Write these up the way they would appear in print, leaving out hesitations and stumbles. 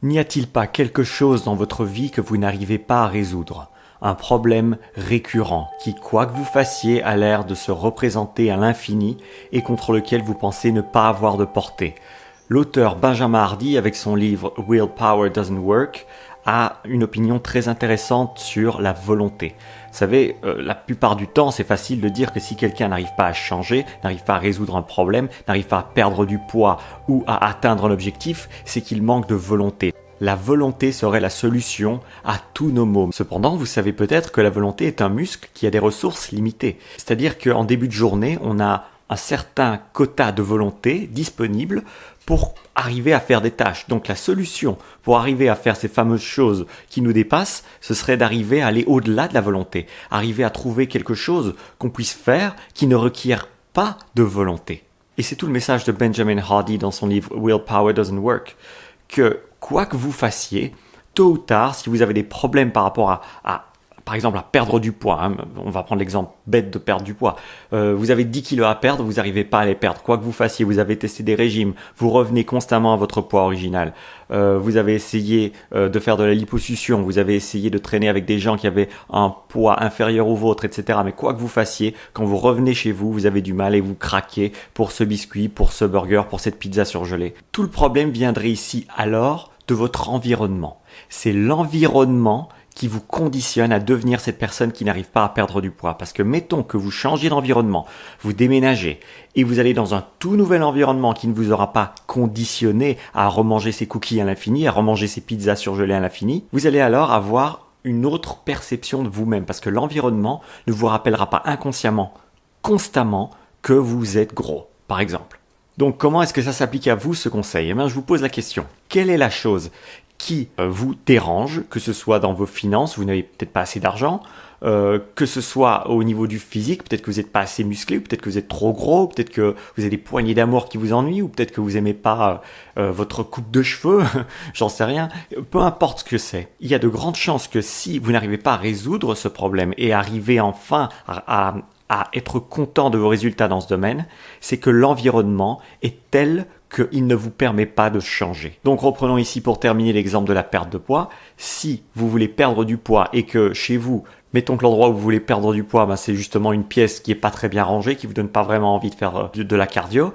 N'y a-t-il pas quelque chose dans votre vie que vous n'arrivez pas à résoudre? Un problème récurrent qui, quoi que vous fassiez, a l'air de se représenter à l'infini et contre lequel vous pensez ne pas avoir de portée. L'auteur Benjamin Hardy, avec son livre Willpower Doesn't Work, a une opinion très intéressante sur la volonté. Vous savez, la plupart du temps, c'est facile de dire que si quelqu'un n'arrive pas à changer, n'arrive pas à résoudre un problème, n'arrive pas à perdre du poids ou à atteindre un objectif, c'est qu'il manque de volonté. La volonté serait la solution à tous nos maux. Cependant, vous savez peut-être que la volonté est un muscle qui a des ressources limitées. C'est-à-dire qu'en début de journée, on a un certain quota de volonté disponible pour arriver à faire des tâches. Donc la solution pour arriver à faire ces fameuses choses qui nous dépassent, ce serait d'arriver à aller au-delà de la volonté, arriver à trouver quelque chose qu'on puisse faire qui ne requiert pas de volonté. Et c'est tout le message de Benjamin Hardy dans son livre Willpower Doesn't Work, que quoi que vous fassiez, tôt ou tard, si vous avez des problèmes par rapport par exemple, à perdre du poids, on va prendre l'exemple bête de perdre du poids, vous avez 10 kilos à perdre, vous n'arrivez pas à les perdre, quoi que vous fassiez, vous avez testé des régimes, vous revenez constamment à votre poids original, vous avez essayé de faire de la liposuction, vous avez essayé de traîner avec des gens qui avaient un poids inférieur au vôtre, etc. Mais quoi que vous fassiez, quand vous revenez chez vous, vous avez du mal et vous craquez pour ce biscuit, pour ce burger, pour cette pizza surgelée. Tout le problème viendrait ici alors de votre environnement. C'est l'environnement qui vous conditionne à devenir cette personne qui n'arrive pas à perdre du poids. Parce que mettons que vous changez d'environnement, vous déménagez et vous allez dans un tout nouvel environnement qui ne vous aura pas conditionné à remanger ces cookies à l'infini, à remanger ces pizzas surgelées à l'infini, vous allez alors avoir une autre perception de vous-même parce que l'environnement ne vous rappellera pas inconsciemment, constamment, que vous êtes gros, par exemple. Donc comment est-ce que ça s'applique à vous ce conseil? Eh bien, je vous pose la question. Quelle est la chose qui vous dérange, que ce soit dans vos finances, vous n'avez peut-être pas assez d'argent, que ce soit au niveau du physique, peut-être que vous n'êtes pas assez musclé, ou peut-être que vous êtes trop gros, peut-être que vous avez des poignées d'amour qui vous ennuient, ou peut-être que vous aimez pas votre coupe de cheveux, j'en sais rien. Peu importe ce que c'est, il y a de grandes chances que si vous n'arrivez pas à résoudre ce problème et arriver enfin à être content de vos résultats dans ce domaine, c'est que l'environnement est tel qu'il ne vous permet pas de changer. Donc reprenons ici pour terminer l'exemple de la perte de poids. Si vous voulez perdre du poids et que chez vous, mettons que l'endroit où vous voulez perdre du poids, c'est justement une pièce qui est pas très bien rangée, qui vous donne pas vraiment envie de faire de la cardio,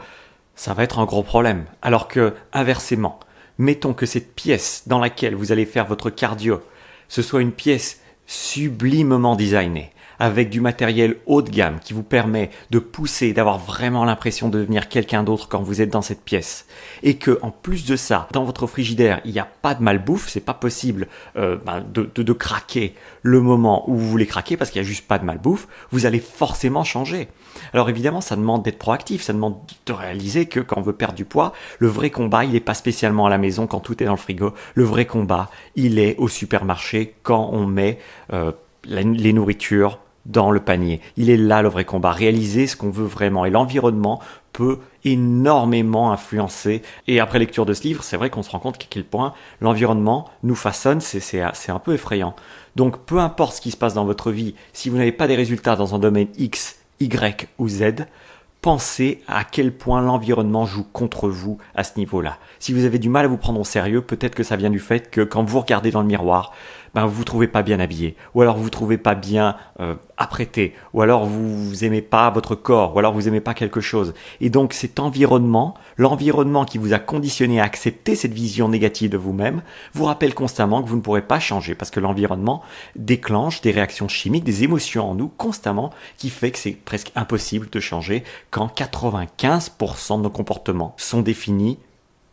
ça va être un gros problème. Alors que, inversement, mettons que cette pièce dans laquelle vous allez faire votre cardio, ce soit une pièce sublimement designée, avec du matériel haut de gamme qui vous permet de pousser, d'avoir vraiment l'impression de devenir quelqu'un d'autre quand vous êtes dans cette pièce. Et que, en plus de ça, dans votre frigidaire, il n'y a pas de malbouffe, c'est pas possible de craquer le moment où vous voulez craquer parce qu'il n'y a juste pas de malbouffe, vous allez forcément changer. Alors évidemment, ça demande d'être proactif, ça demande de réaliser que quand on veut perdre du poids, le vrai combat, il n'est pas spécialement à la maison quand tout est dans le frigo. Le vrai combat, il est au supermarché quand on met les nourritures dans le panier. Il est là le vrai combat, réaliser ce qu'on veut vraiment. Et l'environnement peut énormément influencer. Et après lecture de ce livre, c'est vrai qu'on se rend compte qu'à quel point l'environnement nous façonne, c'est un peu effrayant. Donc peu importe ce qui se passe dans votre vie, si vous n'avez pas des résultats dans un domaine X, Y ou Z, pensez à quel point l'environnement joue contre vous à ce niveau-là. Si vous avez du mal à vous prendre au sérieux, peut-être que ça vient du fait que quand vous regardez dans le miroir, vous vous trouvez pas bien habillé, ou alors vous vous trouvez pas bien apprêté, ou alors vous aimez pas votre corps, ou alors vous aimez pas quelque chose. Et donc cet environnement, l'environnement qui vous a conditionné à accepter cette vision négative de vous-même, vous rappelle constamment que vous ne pourrez pas changer, parce que l'environnement déclenche des réactions chimiques, des émotions en nous constamment, qui fait que c'est presque impossible de changer quand 95% de nos comportements sont définis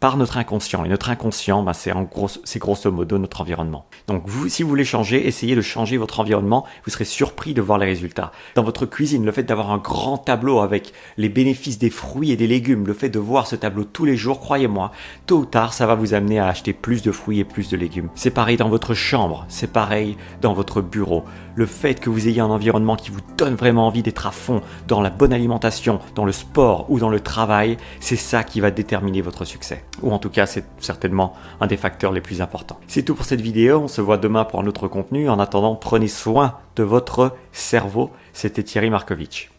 par notre inconscient. Et notre inconscient, c'est grosso modo notre environnement. Donc si vous voulez changer, essayez de changer votre environnement. Vous serez surpris de voir les résultats. Dans votre cuisine, le fait d'avoir un grand tableau avec les bénéfices des fruits et des légumes, le fait de voir ce tableau tous les jours, croyez-moi, tôt ou tard, ça va vous amener à acheter plus de fruits et plus de légumes. C'est pareil dans votre chambre, c'est pareil dans votre bureau. Le fait que vous ayez un environnement qui vous donne vraiment envie d'être à fond dans la bonne alimentation, dans le sport ou dans le travail, c'est ça qui va déterminer votre succès. Ou en tout cas, c'est certainement un des facteurs les plus importants. C'est tout pour cette vidéo, on se voit demain pour un autre contenu. En attendant, prenez soin de votre cerveau. C'était Thierry Markovitch.